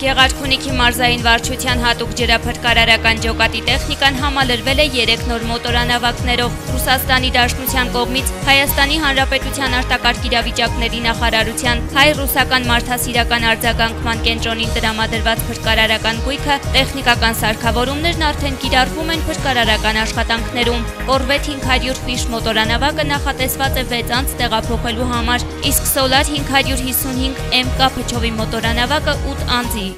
Գեղարքունիքի մարզային վարչության հատուկ ջրափրկարարական ջոկատի տեխնիկան համալրվել է 3 նոր մոտորանավակներով։ Ռուսաստանի Դաշնության կողմից Հայաստանի Հանրապետության արտակարգ իրավիճակների նախարարության հայ-ռուսական մարդասիրական արձագանքման կենտրոնին տրամադրված փրկարարական գույքը տեխնիկական սարքավորումներն արդեն կիրառվում են փրկարարական աշխատանքներում։ Կորվետ 500 ֆիշ մոտորանավակը նախատեսված է 6 անց տեղափոխելու համար, իսկ Solar 555 MK փչովի մոտորանավակը 8 անձի։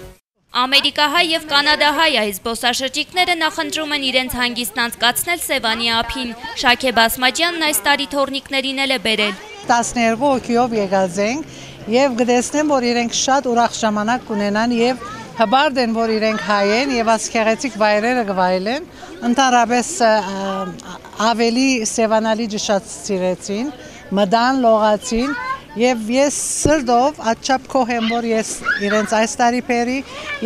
Ամերիկահայ եւ կանադահայ այ զբոսաշրջիկները նախընտրում են իրենց հանգիստն անցկացնել Սևանի ափին։ Շաքեբ Ասմաջյանն այս տարի թորնիկներին էլ է բերել։ 12 հոգիով եկած ենք եւ գտեսնեմ, որ իրենք շատ ուրախ ժամանակ կունենան եւ հբարդ են, որ իրենք հայ են եւ ասքեղեցիկ վայրերը գվայելեն։ Ընդհանրապես ավելի Սևանալի ջշացրեցին, մդան լողացին Եվ ես սրդով աչապ կողեմ, որ ես իրենց այս տարի պերի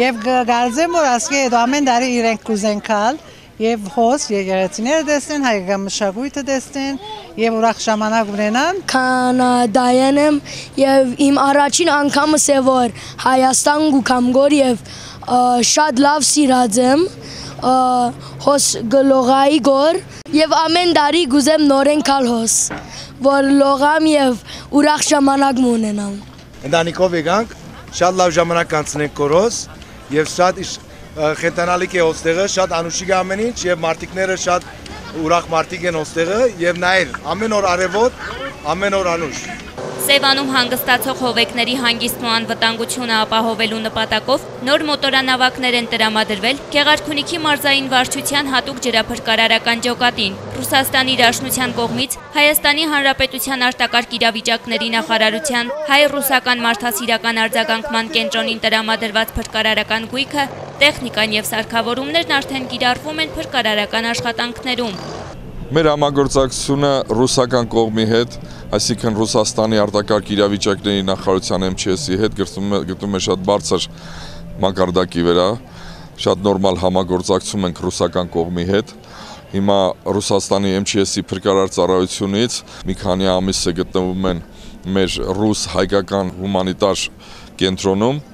և գարձեմ, որ ասկե եդո ամեն տարի իրենք կուզեն կալ և հոս եկեղեցիները դեսնեն, հայկական մշակույթը դեսնեն և ուրախ ժամանակ ունենան։ Կանադայեն եմ և իմ առաջին անգամս է, որ Հայաստան գուքամ գոր և շատ լավ սիրած եմ, հոս գլողայի գոր և ամեն տարի գուզեմ նորեն կալ հոս, որ լողամ և ուրախ ժամանակ ունենամ։ Ընտանիքով եկանք, շատ լավ ժամանակ անցնենք կորոս և շատ խենտանալիք է ոստեղը, շատ անուշիկ է ամեն ինչ և մարդիկները շատ ուրախ մարդիկ են ոստեղը և նայր ամեն օր արևոտ, ամեն օր անուշ։ Սևանում հանգստացող հովեկների հանգիստն ու անվտանգությունը ապահովելու նպատակով նոր մոտորանավակներ են տրամադրվել Գեղարքունիքի մարզային վարչության հատուկ ջրափրկարարական ջոկատին։ Ռուսաստանի Դաշնության կողմից Հայաստանի Հանրապետության արտակարգ իրավիճակների նախարարության հայ-ռուսական մարդասիրական արձագանքման կենտրոնին տրամադրված փրկարարական գույքը տեխնիկան եւ սարքավորումներն արդեն կիրառվում են փրկարարական աշխատանքներում։ Մեր համագործակցությունը ռուսական կողմի հետ, այսինքն Ռուսաստանի արտակարգ իրավիճակների նախարարության MЧS-ի հետ գտնվում է շատ բարձր մակարդակի վրա, շատ նորմալ համագործակցում ենք ռուսական կողմի հետ։ Հիմա Ռուսաստանի MЧS-ի փրկարար ծառայությունից մի քանի ամիս է գտնվում են մեր ռուս-հայկական հումանիտար կենտրոնում,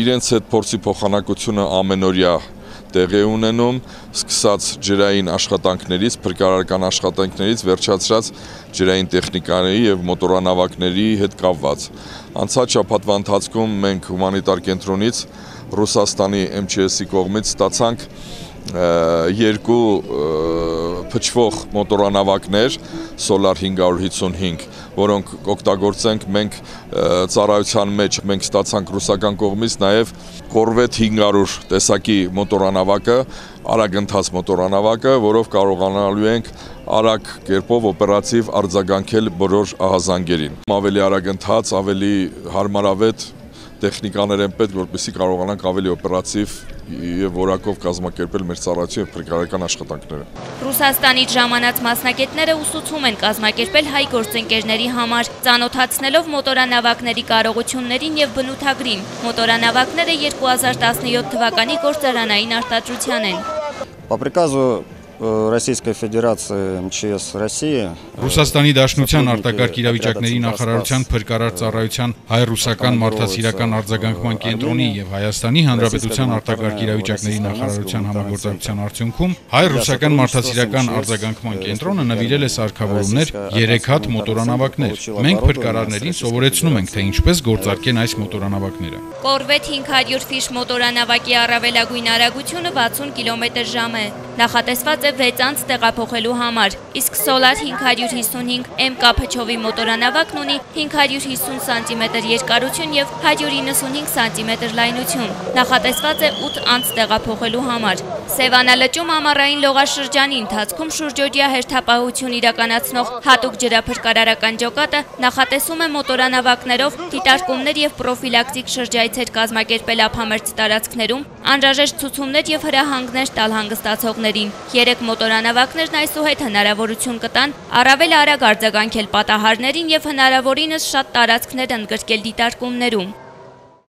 իրենց հետ փորձի փոխանակությունը ամենօրյա տեղի ունենում, սկսած ջրային աշխատանքներից, փրկարարական աշխատանքներից, վերջացրած ջրային տեխնիկաների և մոտորանավակների հետ կապված։ Անցած շաբաթվա ընթացքում մենք հումանիտար կենտրոնից Ռուսաստանի MЧS-ի կողմից ստացանք 2 փչվող մոտորանավակներ Solar 555, որոնք կօգտագործենք մենք ծառայության մեջ։ Մենք ստացանք ռուսական կողմից նաև Կորվետ 500 տեսակի մոտորանավակը, արագընթաց մոտորանավակը, որով կարողանալու ենք արագ կերպով օպերատիվ արձագանքել բոլոր ահազանգերին։ Ավելի արագընթաց, ավելի հարմարավետ տեխնիկաներ են պետք, որպեսզի կարողանանք ավելի օպերատիվ և որակով կազմակերպել մեր ծառայության և փրկարարական աշխատանքները։ Ռուսաստանից ժամանած մասնակիցները ուսուցում են կազմակերպել հայ գործընկերների համար, ծանոթացնելով մոտորանավակների կարողություններին և բնութագրին։ Մոտորանավակները 2017 թվականի գործարանային արտադրության են։ По приказу Российской Федерации МЧС России Ռուսաստանի Դաշնության արտակարգ իրավիճակների նախարարության փրկարար ծառայության հայ-ռուսական մարդասիրական արձագանքման կենտրոնի եւ Հայաստանի Հանրապետության արտակարգ իրավիճակների նախարարության համագործակցության արդյունքում հայ-ռուսական մարդասիրական արձագանքման կենտրոնը նվիրել է սարքավորումներ 3 հատ մոտորանավակներ։ Մենք փրկարարներին սովորեցնում ենք, թե ինչպես գործարկեն այս մոտորանավակները։ Կորվետ 500 ֆիշ մոտորանավակի առավելագույն արագությունը 60 կմ/ժ է։ Նախատեսված է 6 անց տեղափոխելու համար, իսկ Solar 555 MK փչովի մոտորանավակն ունի 550 սմ երկարություն և 195 սմ լայնություն։ Նախատեսված է 8 անց տեղափոխելու համար։ Սևանալճում ամառային լողաշրջանի ընթացքում շուրջօրյա հերթապահություն իրականացնող հատուկ ջրափրկարարական ջոկատը նախատեսում է մոտորանավակներով դիտարկումներ և պրոֆիլակտիկ շրջայցեր կազմակերպել ափամերձ տարածքներում, անհրաժեշտ ցուցումներ և հրահանգներ տալ հանգստացողներին։ 3 մոտորանավակներն այսուհետ հնարավորություն կտան առավել արագ արձագանքել պատահարներին և հնարավորինս շատ տարածքներ ընդգրկել դիտարկումներում։